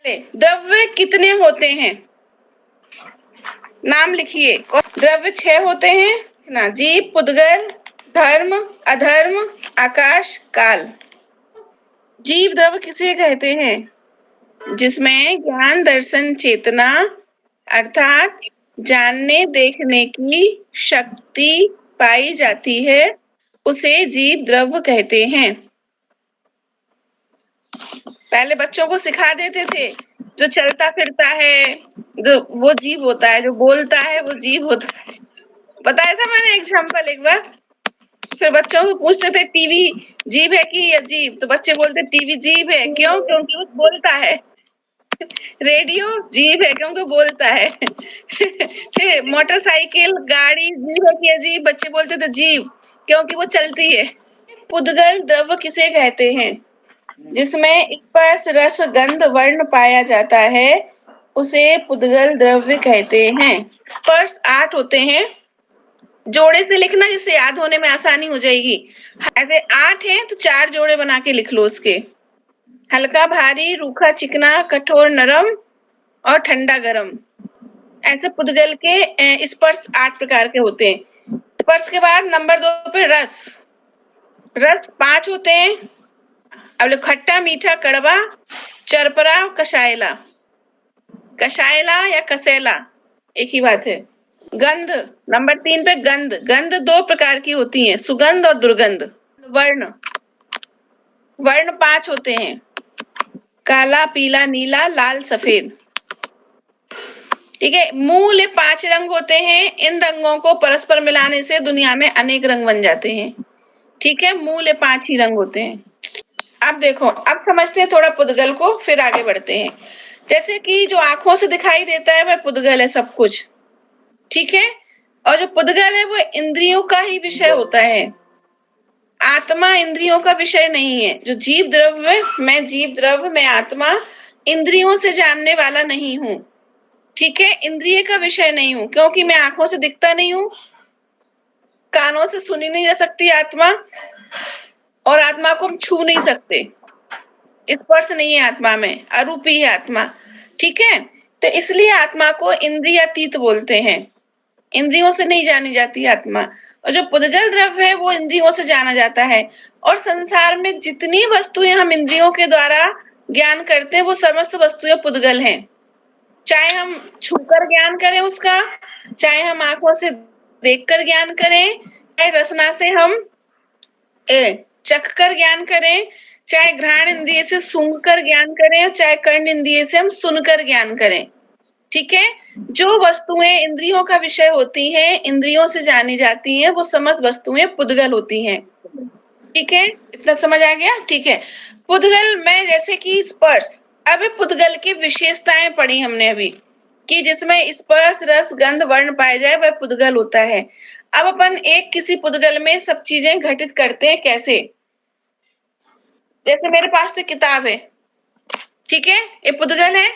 द्रव्य कितने होते हैं? नाम लिखिए। द्रव्य 6 होते हैं ना। जीव, पुद्गल, धर्म, अधर्म, आकाश, काल। जीव द्रव्य किसे कहते हैं? जिसमें ज्ञान, दर्शन, चेतना अर्थात जानने देखने की शक्ति पाई जाती है, उसे जीव द्रव्य कहते हैं। पहले बच्चों को सिखा देते थे, जो चलता फिरता है जो वो जीव होता है, जो बोलता है वो जीव होता है। बताया था मैंने एग्जाम्पल एक बार। फिर बच्चों को पूछते थे टीवी जीव है कि अजीब, तो बच्चे बोलते टीवी जीव है। क्यों? क्योंकि वो बोलता है। रेडियो जीव है क्योंकि बोलता है। फिर मोटरसाइकिल, गाड़ी जीव है कि अजीब? बच्चे बोलते थे जीव क्योंकि वो चलती है। पुद्गल द्रव्य किसे कहते हैं? जिसमें स्पर्श, रस, गंध, वर्ण पाया जाता है, उसे पुद्गल द्रव्य कहते हैं। स्पर्श 8 होते हैं। जोड़े से लिखना जिससे याद होने में आसानी हो जाएगी। ऐसे 8 हैं तो 4 जोड़े बना के लिख लो उसके। हल्का भारी, रूखा चिकना, कठोर नरम और ठंडा गरम। ऐसे पुद्गल के स्पर्श 8 प्रकार के होते हैं। स्पर्श के बाद नंबर 2 पे रस। रस 5 होते हैं। अब खट्टा, मीठा, कड़वा, चरपरा, कसायला। कसायला या कसेला एक ही बात है। गंध नंबर 3 पे गंध। गंध 2 प्रकार की होती है, सुगंध और दुर्गंध। वर्ण वर्ण 5 होते हैं। काला, पीला, नीला, लाल, सफेद। ठीक है। मूल 5 रंग होते हैं। इन रंगों को परस्पर मिलाने से दुनिया में अनेक रंग बन जाते हैं। ठीक है। मूल 5 ही रंग होते हैं। अब देखो, अब समझते हैं थोड़ा पुद्गल को, फिर आगे बढ़ते हैं। जैसे कि जो आंखों से दिखाई देता है वह पुद्गल है सब कुछ। ठीक है। और जो पुद्गल है वो इंद्रियों का ही विषय होता है। आत्मा इंद्रियों का विषय नहीं है। जो जीव द्रव्य, मैं जीव द्रव्य, मैं आत्मा इंद्रियों से जानने वाला नहीं हूँ। ठीक है। इंद्रिय का विषय नहीं हूँ, क्योंकि मैं आंखों से दिखता नहीं हूँ, कानों से सुनी नहीं जा सकती आत्मा, और आत्मा को हम छू नहीं सकते। स्पर्श नहीं है आत्मा में, अरूपी है आत्मा। ठीक है। तो इसलिए आत्मा को इंद्रियातीत बोलते हैं। इंद्रियों से नहीं जानी जाती आत्मा। और जो पुद्गल द्रव्य है वो इंद्रियों से जाना जाता है। और संसार में जितनी वस्तुएं हम इंद्रियों के द्वारा ज्ञान करते हैं वो समस्त वस्तुएं पुद्गल हैं। चाहे हम छूकर ज्ञान करें उसका, चाहे हम आंखों से देखकर ज्ञान करें, चाहे रसना से हम चख कर ज्ञान करें, चाहे घ्राण इंद्रिय से सूंघकर ज्ञान करें, चाहे कर्ण इंद्रिय से हम सुनकर ज्ञान करें। ठीक है। जो वस्तुएं इंद्रियों का विषय होती हैं, इंद्रियों से जानी जाती हैं, वो समस्त वस्तुएं पुद्गल होती हैं। ठीक है। इतना समझ आ गया? ठीक है। पुद्गल में जैसे कि स्पर्श। अब पुद्गल की विशेषताएं पढ़ी हमने अभी, कि जिसमें स्पर्श, रस, गंध, वर्ण पाए जाए वह पुद्गल होता है। अब अपन एक किसी पुद्गल में सब चीजें घटित करते हैं। कैसे? जैसे मेरे पास तो किताब है, ठीक है, ये पुद्गल है।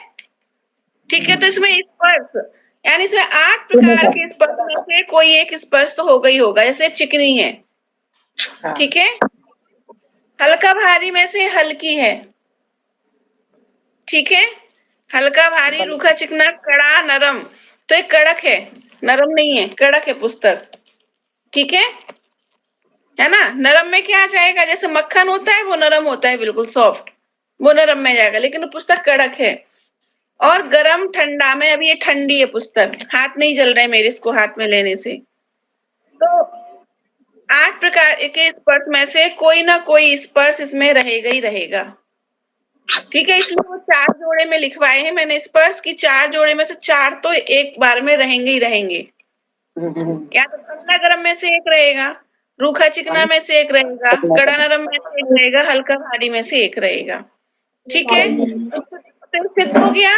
ठीक है। तो इसमें स्पर्श, यानी इसमें 8 प्रकार के स्पर्श में से कोई एक स्पर्श तो होगा ही होगा। जैसे चिकनी है, ठीक है। हल्का भारी में से हल्की है, ठीक है। हल्का भारी, रूखा चिकना, कड़ा, नरम। तो ये कड़क है, नरम नहीं है, कड़क है पुस्तक। ठीक है ना। नरम में क्या आ जाएगा? जैसे मक्खन होता है वो नरम होता है, बिल्कुल सॉफ्ट, वो नरम में जाएगा, लेकिन वो पुस्तक कड़क है। और गरम ठंडा में, अभी ये ठंडी है पुस्तक, हाथ नहीं जल रहे मेरे इसको हाथ में लेने से। तो 8 प्रकार के स्पर्श में से कोई ना कोई स्पर्श इसमें रहेगा ही रहेगा। ठीक है। इसलिए वो 4 जोड़े में लिखवाए हैं मैंने स्पर्श की। 4 जोड़े में से 4 तो एक बार में रहेंगे ही रहेंगे। या तो ठंडा गरम में से एक रहेगा, रूखा चिकना में से एक रहेगा, कड़ा नरम में से एक रहेगा, हल्का भारी में से एक रहेगा। ठीक है। तो सिद्ध हो गया,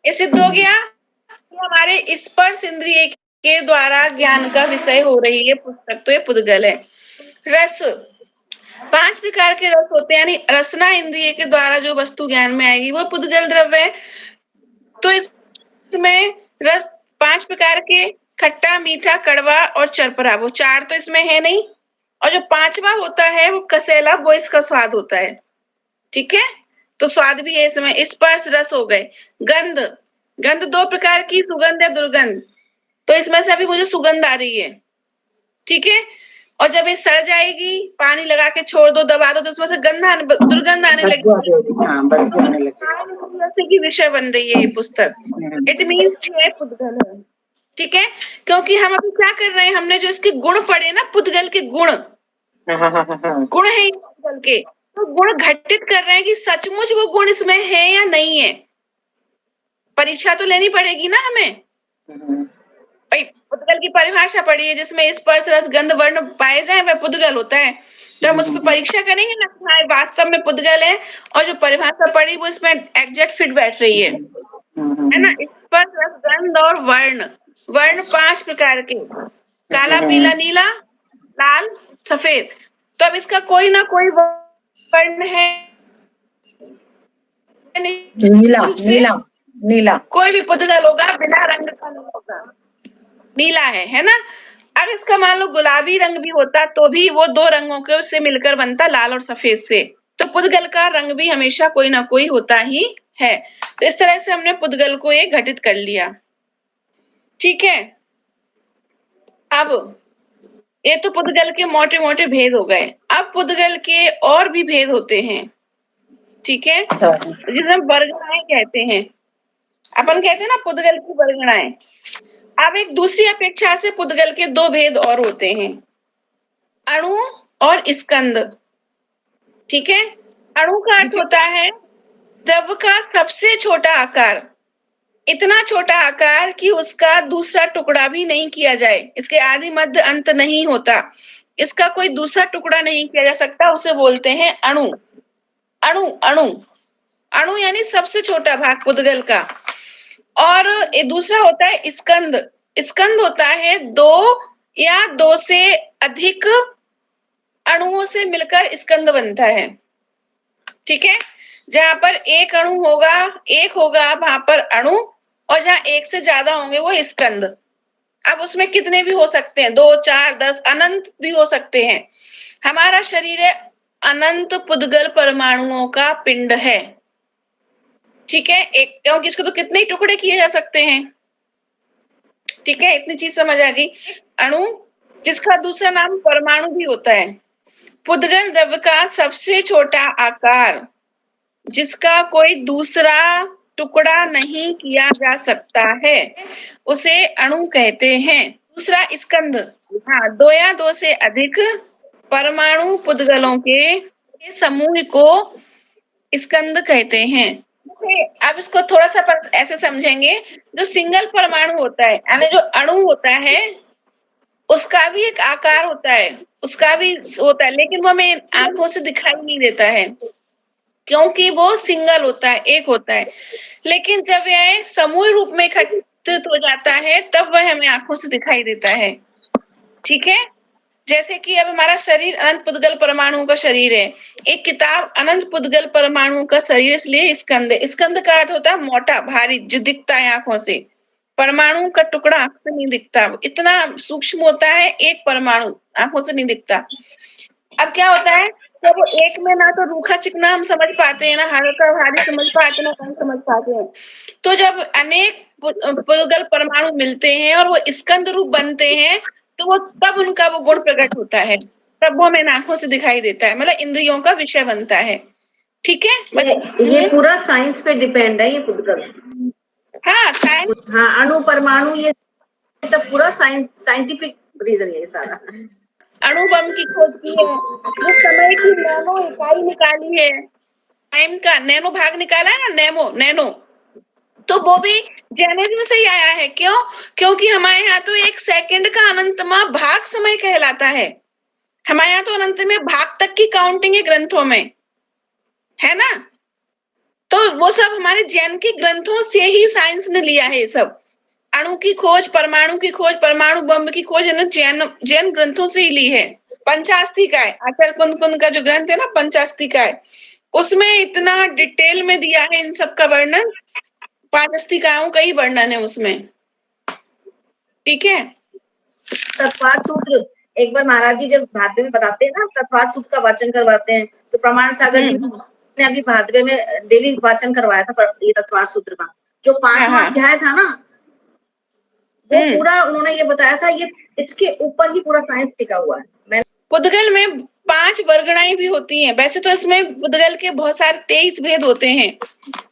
ये सिद्ध हो गया कि हमारे स्पर्श इंद्रिय के द्वारा ज्ञान का विषय हो रही है पुस्तक, तो ये पुद्गल है। रस 5 प्रकार के रस होते हैं, यानी रसना इंद्रिय के द्वारा जो वस्तु ज्ञान में आएगी वो पुद्गल द्रव्य है। तो इसमें रस 5 प्रकार के, खट्टा, मीठा, कड़वा और चरपरा, वो 4 तो इसमें है नहीं। और जो 5वां होता है वो कसेला, वो इसका स्वाद होता है। ठीक है। तो स्वाद भी है इसमें। स्पर्श रस हो गए। गंध, गंध दो प्रकार की, सुगंध या दुर्गंध। तो इसमें से अभी मुझे सुगंध आ रही है, ठीक है। और जब ये सड़ जाएगी, पानी लगा के छोड़ दो, दबा दो, तो उसमें से दुर्गंध आने बदबू लगेगी। आने, हाँ बदबू आने लग जाएगी। की विषय बन रही है ये पुस्तक। इट मीन्स ये पुद्गल है, ठीक है। क्योंकि हम अभी क्या कर रहे हैं, हमने जो इसके गुण पढ़े ना, पुद्गल के गुण, गुण है पुद्गल के, तो गुण घटित कर रहे हैं कि सचमुच वो गुण इसमें है या नहीं है। परीक्षा तो लेनी पड़ेगी ना हमें। भाई पुद्गल की परिभाषा पढ़ी है, जिसमें स्पर्श रस गंध वर्ण पाए जाए वह पुद्गल होता है। तो हम उस पर परीक्षा करेंगे ना, हाँ वास्तव में पुद्गल है, और जो परिभाषा पढ़ी वो इसमें एग्जैक्ट फिट बैठ रही है ना। स्पर्श रस गंध और वर्ण, वर्ण 5 प्रकार के, काला पीला नीला लाल सफेद। तो अब इसका कोई ना कोई वर्ण है नीला, नीला, नीला। कोई भी पुद्गल होगा बिना रंग का नहीं होगा, नीला है ना। अब इसका मान लो गुलाबी रंग भी होता तो भी वो 2 रंगों के से मिलकर बनता, लाल और सफेद से। तो पुद्गल का रंग भी हमेशा कोई ना कोई होता ही है। तो इस तरह से हमने पुद्गल को एक घटित कर लिया, ठीक है। अब ये तो पुद्गल के मोटे मोटे भेद हो गए। अब पुद्गल के और भी भेद होते हैं, ठीक है, जिसे हम वर्गणाएं कहते हैं। अपन कहते हैं ना पुद्गल की वर्गणाएं। अब एक दूसरी अपेक्षा से पुद्गल के 2 भेद और होते हैं, अणु और स्कंद, ठीक है। अणु का अर्थ होता है द्रव का सबसे छोटा आकार, इतना छोटा आकार कि उसका दूसरा टुकड़ा भी नहीं किया जाए, इसके आदि मध्य अंत नहीं होता, इसका कोई दूसरा टुकड़ा नहीं किया जा सकता, उसे बोलते हैं अणु। अणु अणु अणु यानी सबसे छोटा भाग पुद्गल का। और ये दूसरा होता है स्कंद। स्कंद होता है 2 या 2 से अधिक अणुओं से मिलकर स्कंद बनता है, ठीक है। जहां पर एक अणु होगा, एक होगा वहां पर अणु, और जहां एक से ज्यादा होंगे वो स्कंद। अब उसमें कितने भी हो सकते हैं, 2 4 10 अनंत भी हो सकते हैं। हमारा शरीर है अनंत पुद्गल परमाणुओं का पिंड है, ठीक है। एक, क्योंकि इसको तो कितने ही टुकड़े किए जा सकते हैं, ठीक है। इतनी चीज समझ आ गई। अणु, जिसका दूसरा नाम परमाणु भी होता है। पुद्गल द्रव्य का सबसे छोटा आकार, जिसका कोई दूसरा टुकड़ा नहीं किया जा सकता है, उसे अणु कहते हैं। दूसरा स्कंद, हाँ 2 या 2 से अधिक परमाणु पुद्गलों के समूह को स्कंद कहते हैं। अब इसको थोड़ा सा ऐसे समझेंगे, जो सिंगल परमाणु होता है यानी जो अणु होता है, उसका भी एक आकार होता है, उसका भी होता है, लेकिन वो हमें आंखों से दिखाई नहीं देता है, क्योंकि वो सिंगल होता है, एक होता है। लेकिन जब यह समूह रूप में एकत्रित हो जाता है, तब वह हमें आंखों से दिखाई देता है, ठीक है। जैसे कि अब हमारा शरीर अनंत पुद्गल परमाणुओं का शरीर है। एक किताब अनंत पुद्गल परमाणुओं का शरीर, इसलिए स्कंद है। स्कंद का अर्थ होता है मोटा भारी, जो दिखता है आंखों से। परमाणु का टुकड़ा आंख से नहीं दिखता, इतना सूक्ष्म होता है एक परमाणु, आंखों से नहीं दिखता। अब क्या होता है, जब वो एक में ना तो रूखा चिकना हम समझ पाते हैं, ना हल्का भारी समझ पाते हैं, ना कम समझ पाते हैं। तो जब अनेक पुद्गल परमाणु मिलते हैं और वो स्कंद रूप बनते हैं, तो वो तब उनका वो गुण प्रकट होता है, तब वो हमें आंखों से दिखाई देता है, मतलब इंद्रियों का विषय बनता है, ठीक है। ये पूरा साइंस पे डिपेंड है ये पुद्गल। हाँ साइंस, हाँ अणु परमाणु ये सब पूरा साइंटिफिक रीजन है सारा। अणु बम की खोज की है, जो समय की नैनो इकाई निकाली है, टाइम का नैनो भाग निकाला है ना, नैनो, तो वो भी जैनिज्म से ही आया है। क्यों? क्योंकि हमारे यहाँ तो 1 सेकंड का अनंतमा भाग समय कहलाता है। हमारे यहाँ तो अनंत में भाग तक की काउंटिंग है ग्रंथों में, है ना। तो वो सब हमारे जैन के ग्रंथों से ही साइंस ने लिया है। ये सब अणु की खोज, परमाणु की खोज, परमाणु बम की खोज है ना, जैन ग्रंथों से ही ली है। पंचास्तिकाय, आचार्य कुंद का जो ग्रंथ है ना पंचास्तिकाय, उसमें इतना डिटेल में दिया है इन सब का वर्णन, 5 अस्तिकाओं का ही वर्णन है उसमें, ठीक है। तत्पाठ सूत्र एक बार महाराज जी जब भाद्य में बताते हैं ना, तत्पाठ सूत्र का वाचन करवाते हैं, तो प्रमाण सागर जी ने अभी भादवे में डेली वाचन करवाया था ये तत्वार्थ सूत्र का, जो 5वां अध्याय था ना, वो पूरा उन्होंने ये बताया था, ये इसके ऊपर ही पूरा साइंस टिका हुआ है। पुद्गल में 5 वर्गणाएं भी होती हैं। वैसे तो इसमें पुद्गल के बहुत सारे 23 भेद होते हैं,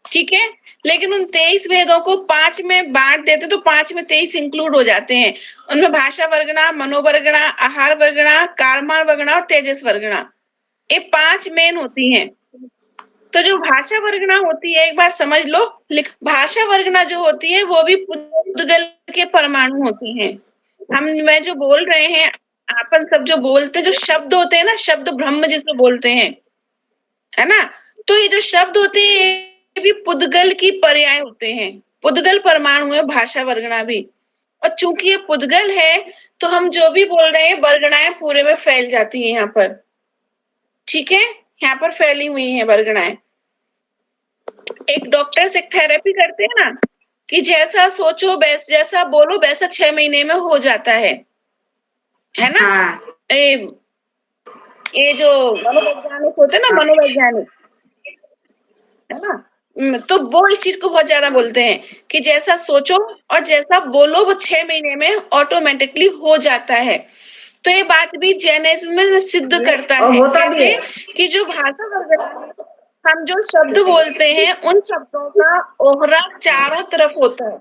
ठीक है, लेकिन उन 23 भेदों को 5 में बांट देते तो 5 में 23 इंक्लूड हो जाते हैं। उनमें भाषा वर्गणा, मनोवर्गणा, आहार वर्गणा, कारमान वर्गणा और तेजस वर्गणा, ये 5 मेन होती हैं। तो जो भाषा वर्गणा होती है, एक बार समझ लो, भाषा वर्गणा जो होती है वो भी पुद्गल के परमाणु होती हैं। मैं जो बोल रहे हैं, अपन सब जो बोलते हैं, जो शब्द होते हैं ना, शब्द ब्रह्म जिसे बोलते हैं, है ना, तो ये जो शब्द होते हैं ये भी पुद्गल की पर्याय होते हैं। पुद्गल परमाणु है भाषा वर्गणा भी। और चूंकि ये पुद्गल है तो हम जो भी बोल रहे हैं वर्गणाएं पूरे में फैल जाती हैं यहाँ पर, ठीक है, यहाँ पर फैली हुई है वर्गणाएं। एक डॉक्टर से थेरेपी करते हैं ना कि जैसा सोचो जैसा बोलो वैसा 6 महीने में हो जाता है ना। ये जो मनोवैज्ञानिक होते हैं ना, मनोवैज्ञानिक, है ना, तो वो इस चीज को बहुत ज्यादा बोलते हैं कि जैसा सोचो और जैसा बोलो वो 6 महीने में ऑटोमेटिकली हो जाता है। तो ये बात भी जैनिज्म में सिद्ध करता है, कैसे कि जो भाषा वर्गणा, हम जो शब्द बोलते हैं उन शब्दों का ओहरा चारों तरफ होता है।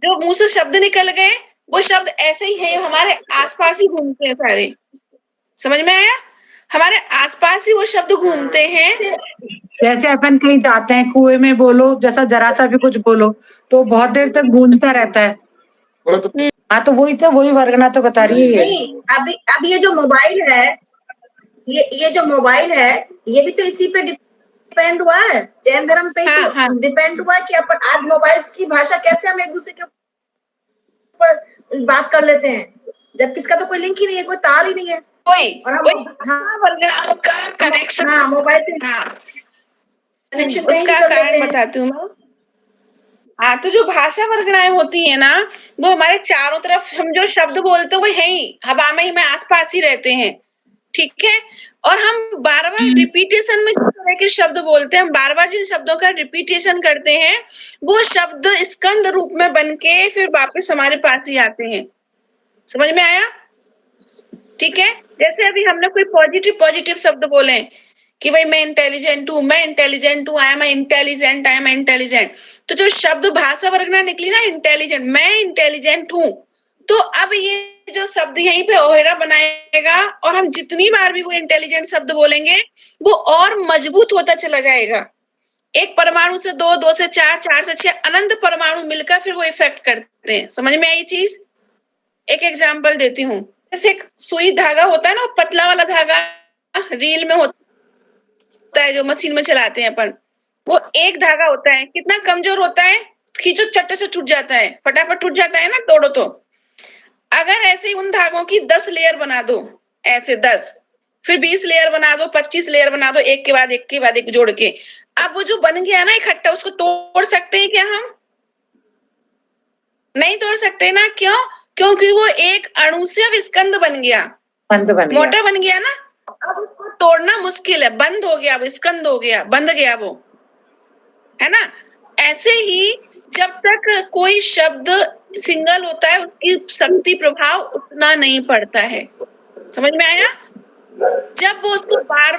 जो मुंह से शब्द निकल गए वो शब्द ऐसे ही है, हमारे आसपास ही घूमते हैं सारे। समझ में आया? हमारे आसपास ही वो शब्द घूमते हैं। जैसे अपन कहीं जाते हैं, कुएं में बोलो, जैसा जरा सा भी कुछ बोलो तो बहुत देर तक गूंजता रहता है। हाँ, तो वही वर्गणा तो बता रही है। अभी ये जो मोबाइल है, ये जो मोबाइल है, ये भी तो इसी पे डिपेंड हुआ है, जैन धर्म पे ही तो डिपेंड हुआ है कि अपन आज मोबाइल की भाषा कैसे हम एक दूसरे के ऊपर बात कर लेते हैं, जब किसका तो कोई लिंक ही नहीं है, कोई तार ही नहीं है, और हम कनेक्शन, मोबाइल से कनेक्शन उसका कारण बताती हूँ मैं। हाँ, तो जो भाषा वर्गणाएं होती है ना, वो हमारे चारों तरफ, हम जो शब्द बोलते हैं वो है ही हवा में ही, में आसपास ही रहते हैं, ठीक है। और हम बार बार रिपीटेशन में जिस तरह के शब्द बोलते हैं, हम बार बार जिन शब्दों का रिपीटेशन करते हैं वो शब्द स्कंद रूप में बन के फिर वापस हमारे पास ही आते हैं। समझ में आया? ठीक है, जैसे अभी हमने कोई पॉजिटिव शब्द बोले कि भाई मैं इंटेलिजेंट हूँ, मैं इंटेलिजेंट हूँ, I am intelligent, I am intelligent, तो जो शब्द भाषा वर्गना निकली ना इंटेलिजेंट, मैं इंटेलिजेंट हूँ, तो अब ये जो शब्द यहीं पे ओहेरा बनाएगा और हम जितनी बार भी वो इंटेलिजेंट शब्द बोलेंगे वो और मजबूत होता चला जाएगा। एक परमाणु से 2, 2 से 4, 4 से 6 अनंत परमाणु मिलकर फिर वो इफेक्ट करते हैं। समझ में आई चीज? एक एग्जाम्पल देती हूँ, जैसे एक सुई धागा होता है ना, पतला वाला धागा रील में होता है जो मशीन में चलाते हैं अपन, वो एक धागा होता है, कितना कमजोर होता है, खींचो चट्टे से टूट जाता है, फटाफट टूट जाता है ना, तोड़ो तो। अगर ऐसे ही उन धागों की 10 लेयर बना दो, ऐसे 10, फिर 20 लेयर बना दो, 25 लेयर बना दो, एक के बाद एक के बाद एक जोड़ के, अब वो जो बन गया ना इकट्ठा, उसको तोड़ सकते हैं क्या हम? नहीं तोड़ सकते ना। क्यों? क्योंकि वो एक अणु से अब स्कंद बन गया, मोटा बन गया ना, अब उसको तोड़ना मुश्किल है, बंद हो गया, अब स्कंद हो गया, बंद गया वो, है ना। ऐसे ही जब तक कोई शब्द सिंगल होता है उसकी शक्ति प्रभाव उतना नहीं पड़ता है। समझ में आया? जब वो उसको बार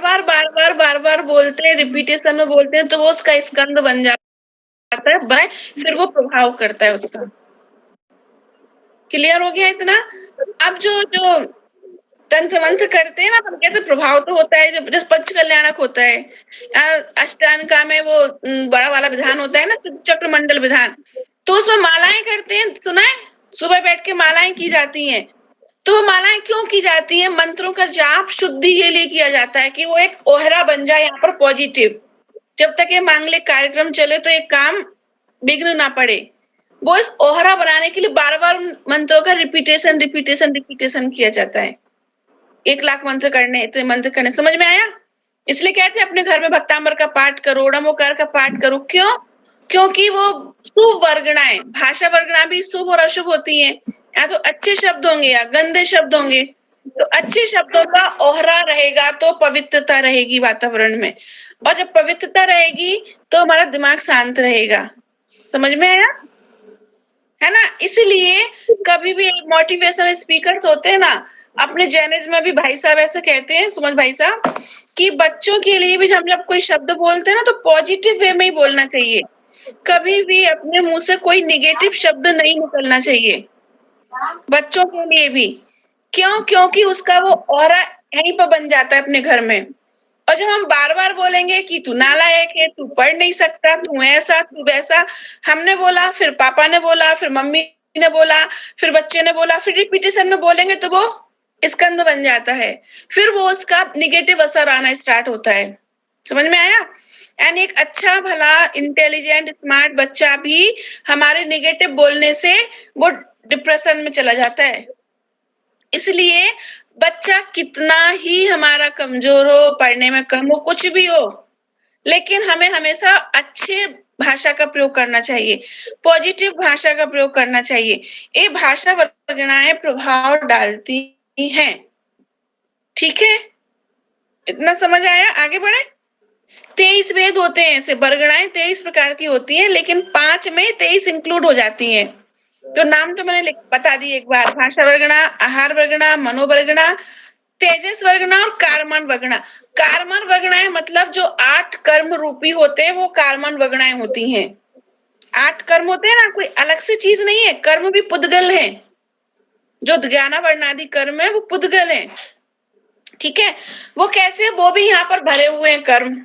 बार बोलते हैं, रिपीटेशन में बोलते हैं, तो वो उसका स्कंद बन जाता है, फिर वो प्रभाव करता है उसका। क्लियर हो गया इतना? अब जो तंत्र मंत्र करते हैं ना, हम कहते प्रभाव तो होता है, जब पंच कल्याणक होता है, अष्टांगा में वो बड़ा वाला विधान होता है ना, चक्र मंडल विधान, तो उसमें मालाएं करते हैं, सुना है? सुबह बैठ के मालाएं की जाती हैं। तो वो मालाएं क्यों की जाती है? मंत्रों का जाप शुद्धि के लिए किया जाता है कि वो एक ओहरा बन जाए यहाँ पर पॉजिटिव, जब तक ये मांगलिक कार्यक्रम चले तो एक काम विघ्न ना पड़े। वो इस ओहरा बनाने के लिए बार बार मंत्रों का रिपीटेशन किया जाता है। 1 लाख मंत्र करने, इतने मंत्र करने। समझ में आया? इसलिए कहते हैं अपने घर में भक्तांबर का पाठ करो, नमोकार का पाठ करो। क्यों? क्योंकि वो शुभ वर्गणाएं, भाषा वर्गणा भी शुभ और अशुभ होती है, या तो अच्छे शब्द होंगे या गंदे शब्द होंगे। तो अच्छे शब्दों का ओहरा रहेगा तो पवित्रता रहेगी वातावरण में, और जब पवित्रता रहेगी तो हमारा दिमाग शांत रहेगा। समझ में आया? है ना? इसलिए कभी भी मोटिवेशनल स्पीकर्स होते हैं ना, अपने जर्नलिज्म में भी भाई साहब ऐसे कहते हैं, सुमन भाई साहब, कि बच्चों के लिए भी हम जब कोई शब्द बोलते हैं ना तो पॉजिटिव वे में ही बोलना चाहिए। कभी भी अपने मुंह से कोई नेगेटिव शब्द नहीं निकलना चाहिए बच्चों के लिए भी। क्यों? क्योंकि उसका वो ऑरा यहीं पर बन जाता है अपने घर में। और जब हम बार बार बोलेंगे कि तू नालायक है, तू पढ़ नहीं सकता, तू ऐसा तू वैसा, हमने बोला, फिर पापा ने बोला, फिर मम्मी ने बोला, फिर बच्चे ने बोला, फिर रिपीटेशन में बोलेंगे तो वो स्कंद बन जाता है। फिर वो उसका निगेटिव असर आना स्टार्ट होता है। समझ में आया? एंड एक अच्छा भला इंटेलिजेंट स्मार्ट बच्चा भी हमारे निगेटिव बोलने से वो डिप्रेशन में चला जाता है। इसलिए बच्चा कितना ही हमारा कमजोर हो, पढ़ने में कम हो, कुछ भी हो, लेकिन हमें हमेशा अच्छे भाषा का प्रयोग करना चाहिए, पॉजिटिव भाषा का प्रयोग करना चाहिए। ये भाषा वर्गणाएं प्रभाव डालती हैं। ठीक है? इतना समझ आया? आगे बढ़े। 23 वेद होते हैं, ऐसे वर्गणाएं 23 प्रकार की होती हैं, लेकिन 5 में 23 इंक्लूड हो जाती हैं। तो नाम तो मैंने बता दी एक बार। भाषा वर्गणा, आहार वर्गणा, मनोवर्गणा, तेजस वर्गणा और कार्मन वर्गणा। कार्मन वर्गणाएं मतलब जो 8 कर्म रूपी होते हैं वो कार्मन वर्गणाएं होती हैं। 8 कर्म होते हैं ना, कोई अलग से चीज नहीं है, कर्म भी पुद्गल है। जो ज्ञाना वर्णादि कर्म है वो पुद्गल है। ठीक है? वो कैसे? वो भी यहाँ पर भरे हुए हैं कर्म।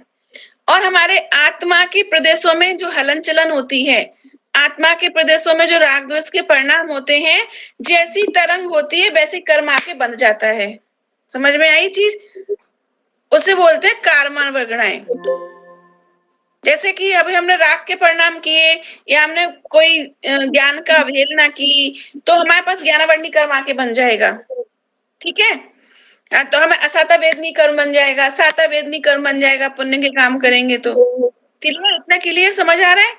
और हमारे आत्मा के प्रदेशों में जो हलन चलन होती है, आत्मा के प्रदेशों में जो राग द्वेष के परिणाम होते हैं, जैसी तरंग होती है वैसे कर्म आके बन जाता है। समझ में आई चीज? उसे बोलते हैं कार्मन वर्गणाएं। जैसे कि अभी हमने राग के परिणाम किए या हमने कोई ज्ञान का अवहेलना की तो हमारे पास ज्ञानावर्णी कर्म आके बन जाएगा। ठीक है? तो हमें असाता वेदनी कर्म बन जाएगा, साता वेदनी कर्म बन जाएगा, पुण्य के काम करेंगे तो। क्लियर? इतना क्लियर समझ आ रहा है?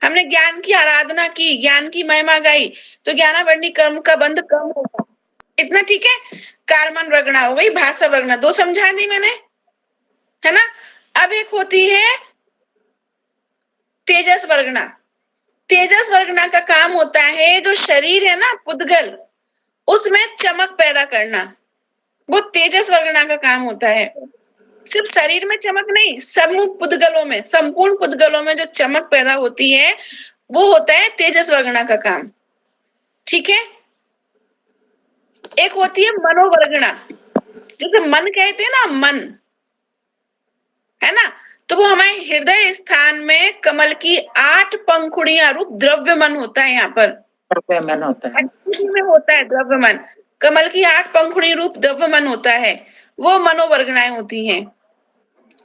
हमने ज्ञान की आराधना की, ज्ञान की महिमा गाई, तो ज्ञानावर्णी कर्म का बंध कम होगा। इतना ठीक है? कार्मन वर्गणा हो गई, भाषा वर्गणा 2 समझा दी मैंने, है ना? अब एक होती है तेजस वर्गणा। तेजस वर्गणा का काम होता है जो शरीर है ना पुद्गल, उसमें चमक पैदा करना, वो तेजस वर्गणा का काम होता है। सिर्फ शरीर में चमक नहीं, समूह पुद्गलों में, संपूर्ण पुद्गलों में जो चमक पैदा होती है वो होता है तेजस वर्गणा का काम। ठीक है? एक होती है मनोवर्गणा। जैसे मन कहते हैं ना, मन, है ना? तो वो हमारे हृदय स्थान में कमल की 8 पंखुड़ियां रूप द्रव्य मन होता है। यहाँ पर द्रव्य मन होता है, में होता है द्रव्य मन। कमल की 8 पंखुड़ी रूप द्रव्य मन होता है, वो मनोवर्गणाएं होती हैं।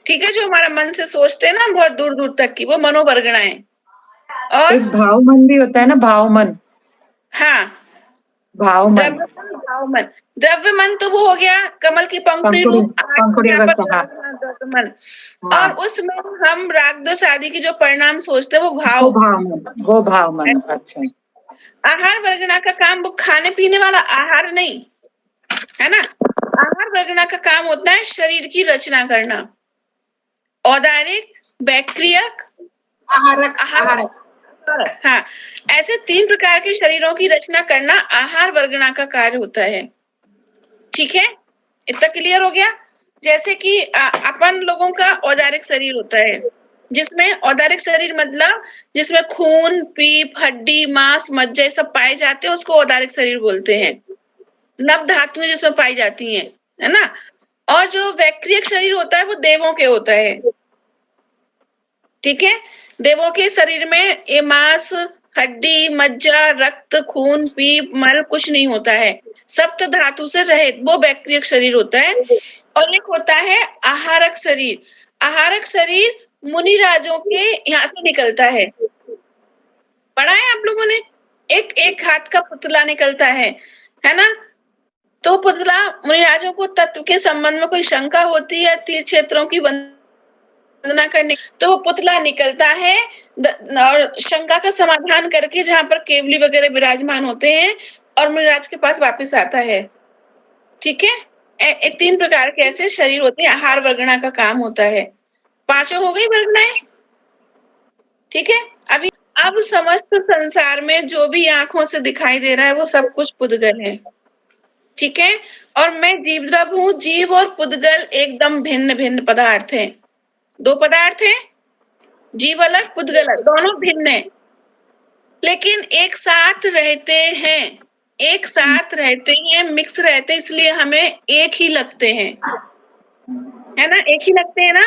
ठीक है? जो हमारा मन से सोचते हैं ना बहुत दूर दूर तक की, वो मनोवर्गणाएं। और एक भाव मन भी होता है ना, भाव मन। हाँ, भाव मन, द्रव्य मन। द्रव्य मन तो वो हो गया कमल की पंखुड़ी रूप द्रव्य मन। और उसमें हम राग द्वेष आदि की जो परिणाम सोचते हैं वो भाव मन, वो भाव मन। अच्छा। आहार वर्गणा का काम वो खाने पीने वाला आहार नहीं, है ना? आहार वर्गणा का काम होता है शरीर की रचना करना, औदारिक, बैक्टीरियक, आहारक। हाँ, ऐसे 3 प्रकार के शरीरों की रचना करना आहार वर्गणा का कार्य होता है। ठीक है? इतना क्लियर हो गया? जैसे कि अपन लोगों का औदारिक शरीर होता है, जिसमें औदारिक शरीर मतलब जिसमें खून, पीप, हड्डी, मांस, मज्जा ये सब पाए जाते हैं, उसको औदारिक शरीर बोलते हैं। नव धातुएं जिसमें पाई जाती हैं, है ना? और जो वैक्रियक शरीर होता है वो देवों के होता है। ठीक है? देवों के शरीर में ये मांस, हड्डी, मज्जा, रक्त, खून, पीप, मल कुछ नहीं होता है, सप्त धातु से रहित वो वैक्रियक शरीर होता है। और एक होता है आहारक शरीर। आहारक शरीर मुनि राजों के यहाँ से निकलता है। पढ़ा है आप लोगों ने? एक हाथ का पुतला निकलता है ना? तो पुतला मुनि राजों को तत्व के संबंध में कोई शंका होती है, तीर्थ क्षेत्रों की वंदना करने, तो वो पुतला निकलता है और शंका का समाधान करके जहां पर केवली वगैरह विराजमान होते हैं और मुनिराज के पास वापस आता है। ठीक है? 3 प्रकार के ऐसे शरीर होते हैं, आहार वर्गणा का काम होता है। पांचों हो गई वर्गनाएं। ठीक है, अभी अब समस्त संसार में जो भी आंखों से दिखाई दे रहा है वो सब कुछ पुद्गल है। ठीक है, और मैं जीवद्रव हूँ। जीव और पुद्गल एकदम भिन्न भिन्न पदार्थ हैं। दो पदार्थ हैं, जीव अलग पुद्गल अलग, दोनों भिन्न है, लेकिन एक साथ रहते हैं, एक साथ रहते हैं, मिक्स रहते हैं, इसलिए हमें एक ही लगते हैं, है ना, एक ही लगते हैं ना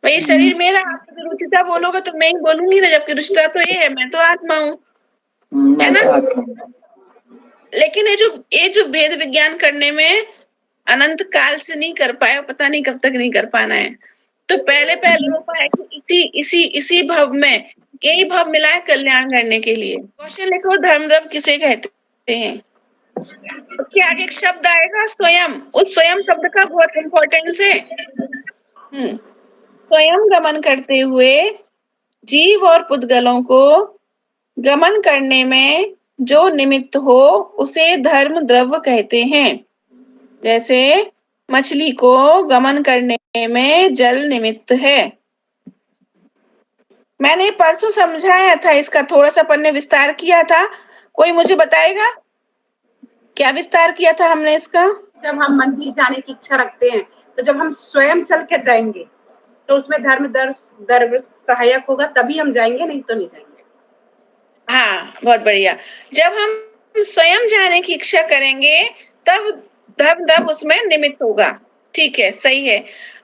भाई। शरीर मेरा, आप अगर रुचिता बोलोगे तो मैं ही बोलूंगी ना, जबकि रुचिता तो ये है, मैं तो आत्मा हूँ, है ना। लेकिन ये जो भेद विज्ञान करने में अनंत काल से नहीं कर पाए, पता नहीं कब तक नहीं कर पाना है। तो पहले उपाय इसी भव में यही भाव मिला है कल्याण करने के लिए। क्वेश्चन लिखो, धर्मद्रव किसे कहते हैं? उसके आगे एक शब्द आएगा स्वयं। उस स्वयं शब्द का बहुत इंपॉर्टेंस है। स्वयं गमन करते हुए जीव और पुद्गलों को गमन करने में जो निमित्त हो उसे धर्म द्रव्य कहते हैं। जैसे मछली को गमन करने में जल निमित्त है। मैंने परसों समझाया था इसका, थोड़ा सा अपन ने विस्तार किया था। कोई मुझे बताएगा क्या विस्तार किया था हमने इसका? जब हम मंदिर जाने की इच्छा रखते हैं तो जब हम स्वयं चल कर जाएंगे तो उसमें धर्म द्रव्य सहायक होगा, तभी हम जाएंगे, नहीं तो नहीं जाएंगे। हाँ, बहुत बढ़िया। जब हम स्वयं जाने की इच्छा करेंगे तब धर्म द्रव्य उसमें निमित्त होगा। ठीक है, सही है।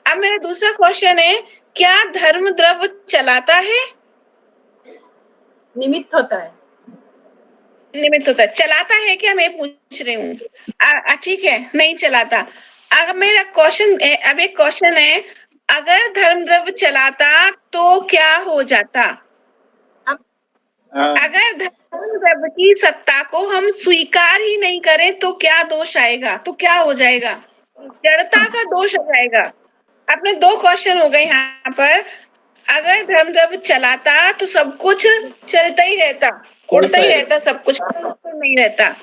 अब मेरा दूसरा क्वेश्चन है, क्या धर्म द्रव्य चलाता है? निमित्त होता है। निमित्त होता है, चलाता है क्या, मैं पूछ रही हूँ। ठीक है, नहीं चलाता। अब मेरा क्वेश्चन, अब एक क्वेश्चन है, अगर धर्म द्रव्य चलाता तो क्या हो जाता? अगर धर्म द्रव्य की सत्ता को हम स्वीकार ही नहीं करें तो क्या दोष आएगा? तो क्या हो जाएगा? जड़ता का दोष आ जाएगा। अपने दो क्वेश्चन हो गए यहाँ पर। अगर धर्म द्रव्य चलाता तो सब कुछ चलता ही रहता, उड़ता ही रहता, सब कुछ नहीं रहता।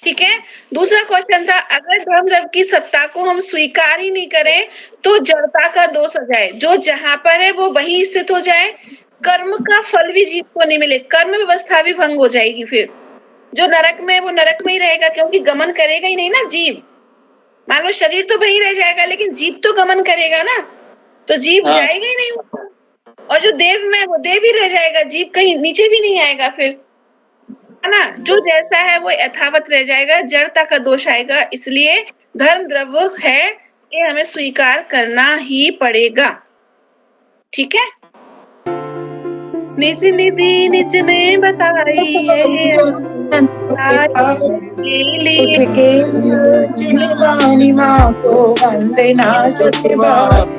ठीक है। दूसरा क्वेश्चन था, अगर धर्म द्रव्य की सत्ता को हम स्वीकार ही नहीं करें तो जड़ता का दोष आ जाए, जो जहां पर है वो वहीं स्थित हो जाए, कर्म का फल भी जीव को नहीं मिले, कर्म व्यवस्था भी भंग हो जाएगी। फिर जो नरक में है वो नरक में ही रहेगा, क्योंकि गमन करेगा ही नहीं ना जीव। मान लो शरीर तो वहीं रह जाएगा, लेकिन जीव तो गमन करेगा ना, तो जीव जाएगा ही नहीं ऊपर। और जो देव में वो देव ही रह जाएगा, जीव कहीं नीचे भी नहीं आएगा फिर, है ना। जो जैसा है वो यथावत रह जाएगा, जड़ता का दोष आएगा। इसलिए धर्म द्रव्य है, ये हमें स्वीकार करना ही पड़ेगा। ठीक है। निज निधि निज में बताई उसके माँ को वंदना सत्यवान।